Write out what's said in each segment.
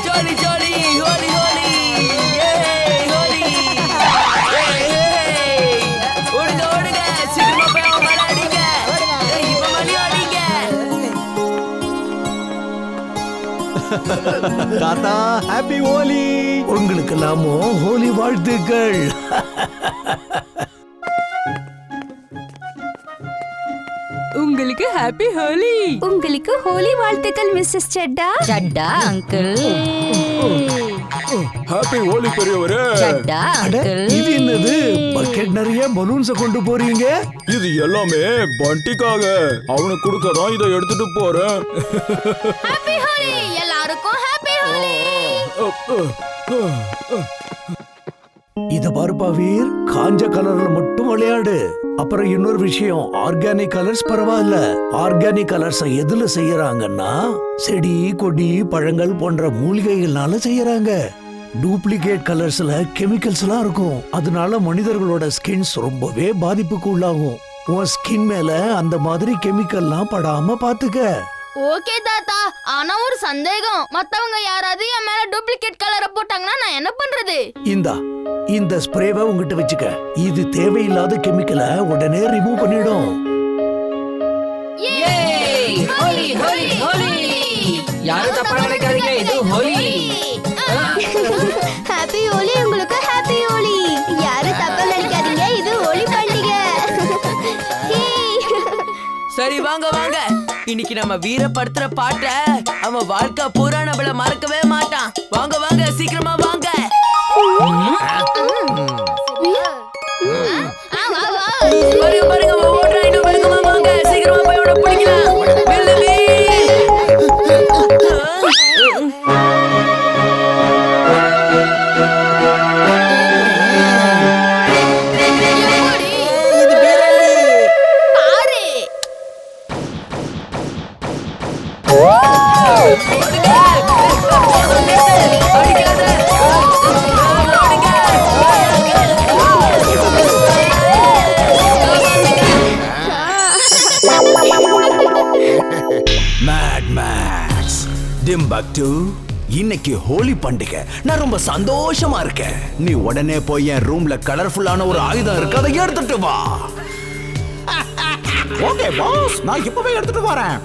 Jolly jolly Holi Holi Holi. ஓடுங்க ஓடுங்க, சீக்கிரமா போய் அவன் மேல அடிங்க. இப்ப மணி அடிங்க. தாத்தா ஹாப்பி ஹோலி. உங்களுக்கு எல்லாமோ ஹோலி வாழ்த்துக்கள். உங்களுக்கு ஹாப்பி ஹோலி. உங்களுக்கு ஹோலி வாழ்த்துக்கள் மிஸ்ஸஸ் சட்டா. சட்டா அங்கிள். ஹாப்பி ஹோலி பெரியவரே. சட்டா அட, அங்கிள். இது என்னது? பக்கெட் நிறைய பலூன்ஸ கொண்டு போறீங்க. இது எல்லாமே பண்டிக்காக. அவனுக்கு கொடுக்கதான் இதை எடுத்துட்டு போறேன். ஹாப்பி ஹோலி எல்லாருக்கும் ஹாப்பி ஹோலி. இத பாருப்பா வீர், காஞ்ச கலர்ல மட்டும் விளையாடு. அப்புறம் இன்னொரு விஷயம், ஆர்கானிக் கலர்ஸ் பரவாயில்ல. ஆர்கானிக் கலர்ஸ் எதுல செய்யறாங்கன்னா செடி கொடி பழங்கள் போன்ற மூலிகைகள்னால செய்யறாங்க. டூப்ளிகேட் கலர்ஸ்ல கெமிக்கல்ஸ் எல்லாம் இருக்கும். அதனால மனிதர்களோட ஸ்கின்ஸ் ரொம்பவே பாதிப்புக்கு உள்ளாகும். உன் ஸ்கின் மேல அந்த மாதிரி கெமிக்கல்லாம் படாம பாத்துக்க. ஓகே தாத்தா, ஆனா ஒரு சந்தேகம். மத்தவங்க யாராவது என் மேல டூப்ளிகேட் கலரை போட்டாங்கன்னா நான் என்ன பண்றது? இந்த ஸ்ப்ரேவை உங்ககிட்ட வச்சுக்க. இது தேவையில்லாத கெமிக்கலை உடனே ரிமூவ் பண்ணிடும். ஹோலி ஹோலி ஹோலி. யாரும் தப்பா நினைக்காதீங்க, இது ஹோலி. ஹாப்பி ஹோலி, உங்களுக்கு ஹாப்பி ஹோலி. யாரும் தப்பா நினைக்காதீங்க, இது ஹோலி பண்டிகை. சரி வாங்க வாங்க, இன்னைக்கு நம்ம வீரப்படுத்துற பாட்ட அவன் வாழ்க்கை பூரா நம்மள மறக்கவே மாட்டான். வாங்க வாங்க, சீக்கிரமா வாங்க. பாருங்க பாருங்க, அவன் ஓடுறான். இன்னும் வேகமா வாங்க, சீக்கிரமா போய் அவனை பிடிக்கலாம். வில்லி. மேட் மேக்ஸ் டிம்பக்டு, இன்னைக்கு ஹோலி பண்டிகை. நான் ரொம்ப சந்தோஷமா இருக்கேன். நீ உடனே போய் என் ரூம்ல கலர்ஃபுல்லான ஒரு ஆயுதம் இருக்கு, அதை எடுத்துட்டு வா. ஓகே பாஸ், நான் இப்பவே எடுத்துட்டு வரேன்.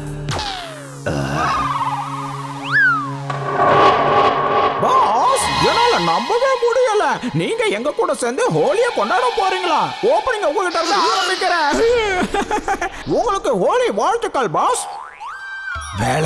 பாஸ், என்னால நம்பவே முடியல. நீங்க எங்க கூட சேர்ந்து ஹோலியை கொண்டாட போறீங்களா? ஓப்பனிங் உங்ககிட்ட இருந்து ஆரம்பிக்கிறேன். உங்களுக்கு ஹோலி வாழ்த்துக்கள் பாஸ். வேலை